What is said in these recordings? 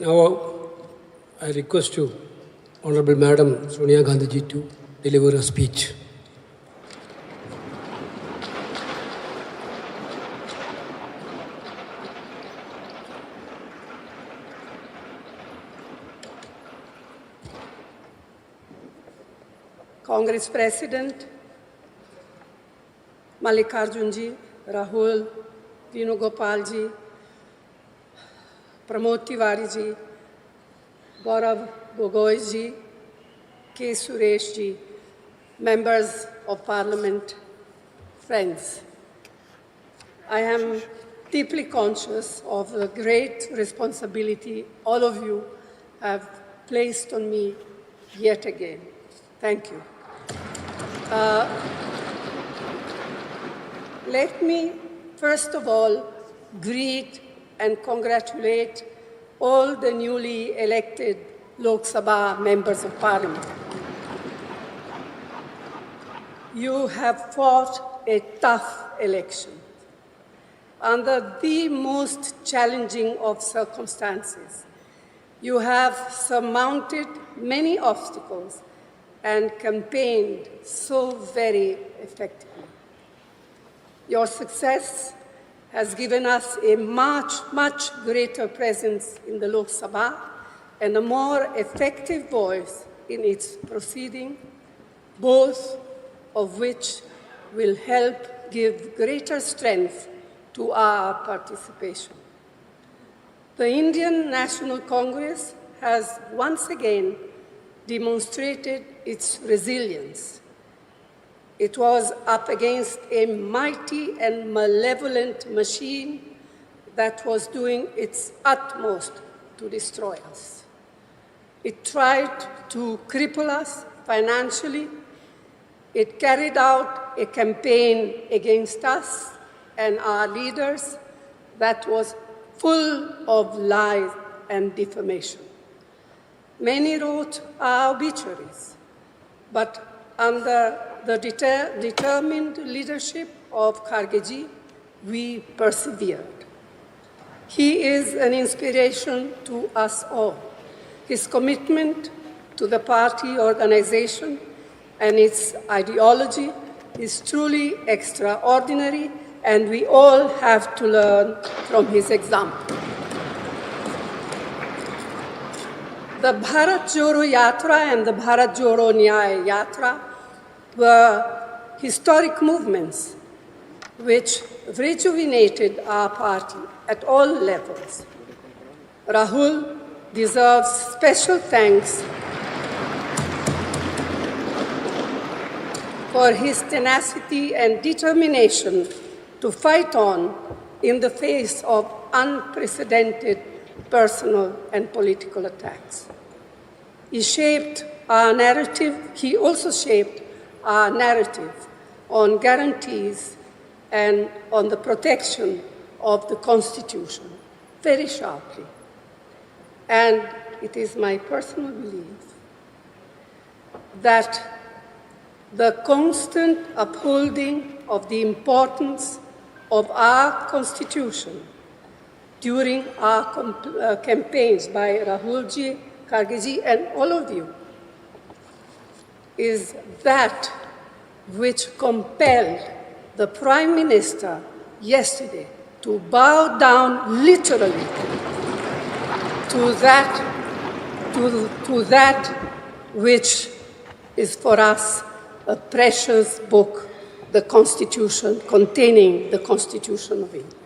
Now, I request you, Honorable Madam Sonia Gandhi ji, to deliver a speech. Congress President Mallikarjun ji, Rahul, Venugopal ji, Pramod Tiwari ji, Gaurav, Gogoi ji, K. Suresh ji, members of Parliament, friends. I am deeply conscious of the great responsibility all of you have placed on me yet again. Thank you. Let me, first of all, greet and congratulate all the newly elected Lok Sabha members of Parliament. You have fought a tough election under the most challenging of circumstances. You have surmounted many obstacles and campaigned so very effectively. Your success has given us a much greater presence in the Lok Sabha and a more effective voice in its proceeding, both of which will help give greater strength to our participation. The Indian National Congress has once again demonstrated its resilience. It was up against a mighty and malevolent machine that was doing its utmost to destroy us. It tried to cripple us financially. It carried out a campaign against us and our leaders that was full of lies and defamation. Many wrote our obituaries, but under the determined leadership of Kharge ji, we persevered. He is an inspiration to us all. His commitment to the party organization and its ideology is truly extraordinary, and we all have to learn from his example. The Bharat Jodo Yatra and the Bharat Jodo Nyaya Yatra were historic movements which rejuvenated our party at all levels. Rahul deserves special thanks for his tenacity and determination to fight on in the face of unprecedented personal and political attacks. He shaped our narrative. He also shaped our narrative on guarantees and on the protection of the Constitution very sharply. And it is my personal belief that the constant upholding of the importance of our Constitution during our campaigns by Rahul ji, Kharge ji, and all of you is that which compelled the Prime Minister yesterday to bow down literally to that which is for us a precious book, the Constitution, containing the Constitution of India.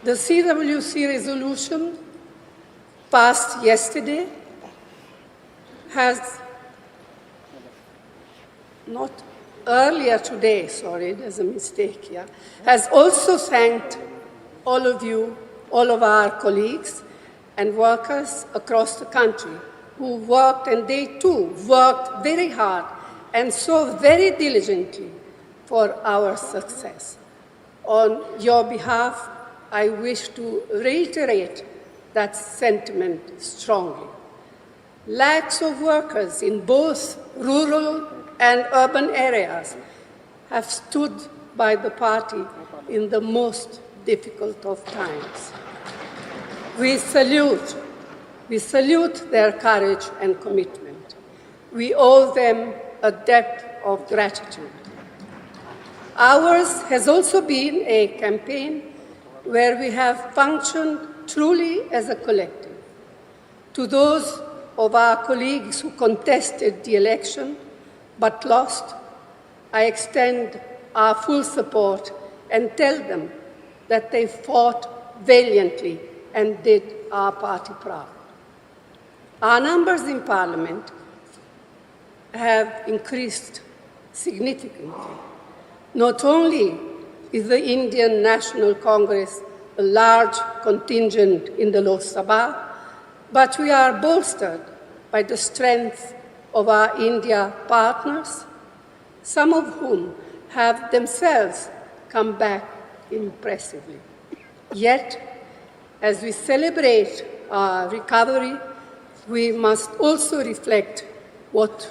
The CWC resolution passed yesterday has not earlier today, sorry, there's a mistake here, has also thanked all of you, all of our colleagues and workers across the country who worked, and they too worked very hard and so very diligently for our success. On your behalf, I wish to reiterate that sentiment strongly. Lakhs of workers in both rural and urban areas have stood by the party in the most difficult of times. We salute their courage and commitment. We owe them a debt of gratitude. Ours has also been a campaign where we have functioned truly as a collective. To those of our colleagues who contested the election but lost, I extend our full support and tell them that they fought valiantly and did our party proud. Our numbers in Parliament have increased significantly. Not only is the Indian National Congress a large contingent in the Lok Sabha, but we are bolstered by the strength of our India partners, some of whom have themselves come back impressively. Yet, as we celebrate our recovery, we must also reflect what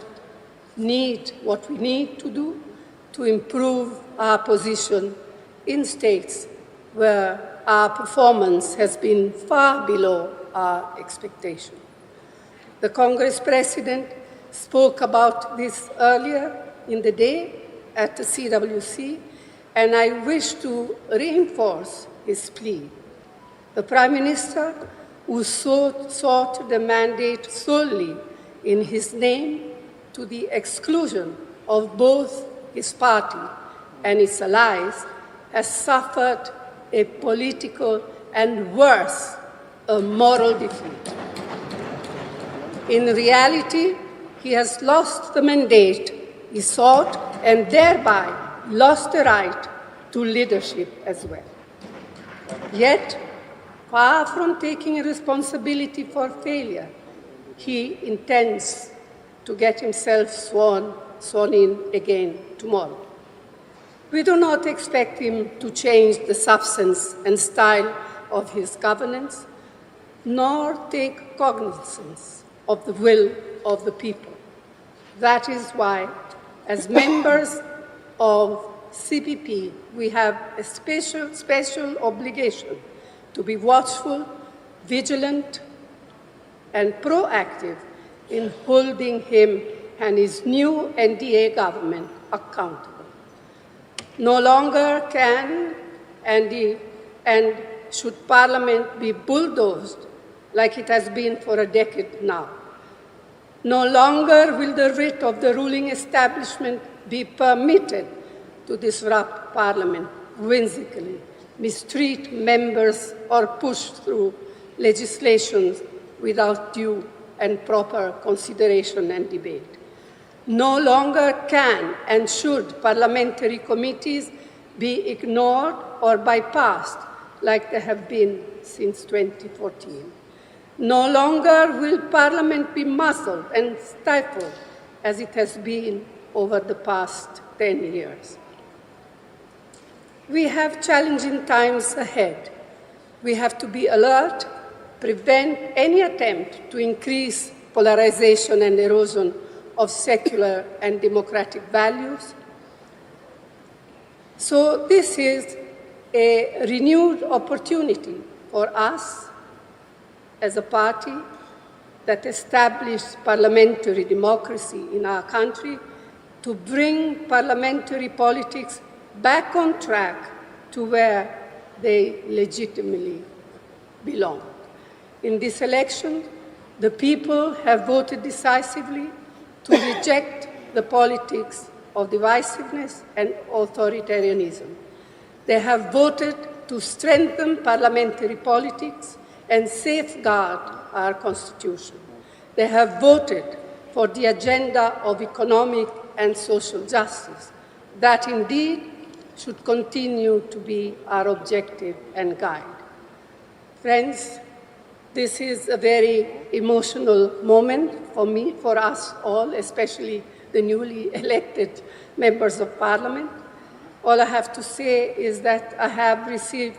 we need to do to improve our position in states where our performance has been far below our expectation. The Congress President spoke about this earlier in the day at the CWC, and I wish to reinforce his plea. The Prime Minister, who sought the mandate solely in his name to the exclusion of both his party and its allies, has suffered a political and worse, a moral defeat. In reality, he has lost the mandate he sought and thereby lost the right to leadership as well. Yet, far from taking responsibility for failure, he intends to get himself sworn in again tomorrow. We do not expect him to change the substance and style of his governance, nor take cognizance of the will of the people. That is why, as members of CPP, we have a special obligation to be watchful, vigilant, and proactive in holding him and his new NDA government accountable. No longer can and should Parliament be bulldozed like it has been for a decade now. No longer will the writ of the ruling establishment be permitted to disrupt Parliament whimsically, mistreat members, or push through legislation without due and proper consideration and debate. No longer can and should parliamentary committees be ignored or bypassed like they have been since 2014. No longer will Parliament be muzzled and stifled as it has been over the past 10 years. We have challenging times ahead. We have to be alert, prevent any attempt to increase polarization and erosion of secular and democratic values. So this is a renewed opportunity for us as a party that established parliamentary democracy in our country to bring parliamentary politics back on track to where they legitimately belong. In this election, the people have voted decisively to reject the politics of divisiveness and authoritarianism. They have voted to strengthen parliamentary politics and safeguard our Constitution. They have voted for the agenda of economic and social justice. That indeed should continue to be our objective and guide. Friends, this is a very emotional moment for me, for us all, especially the newly elected members of Parliament. All I have to say is that I have received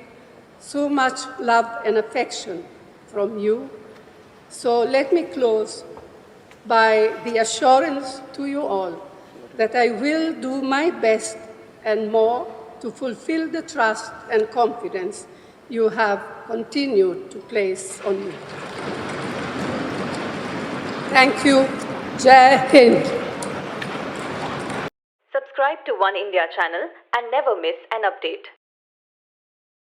so much love and affection from you. So let me close by the assurance to you all that I will do my best and more to fulfill the trust and confidence you have continued to place on me. Thank you. Jai Hind. Subscribe to One India channel and never miss an update.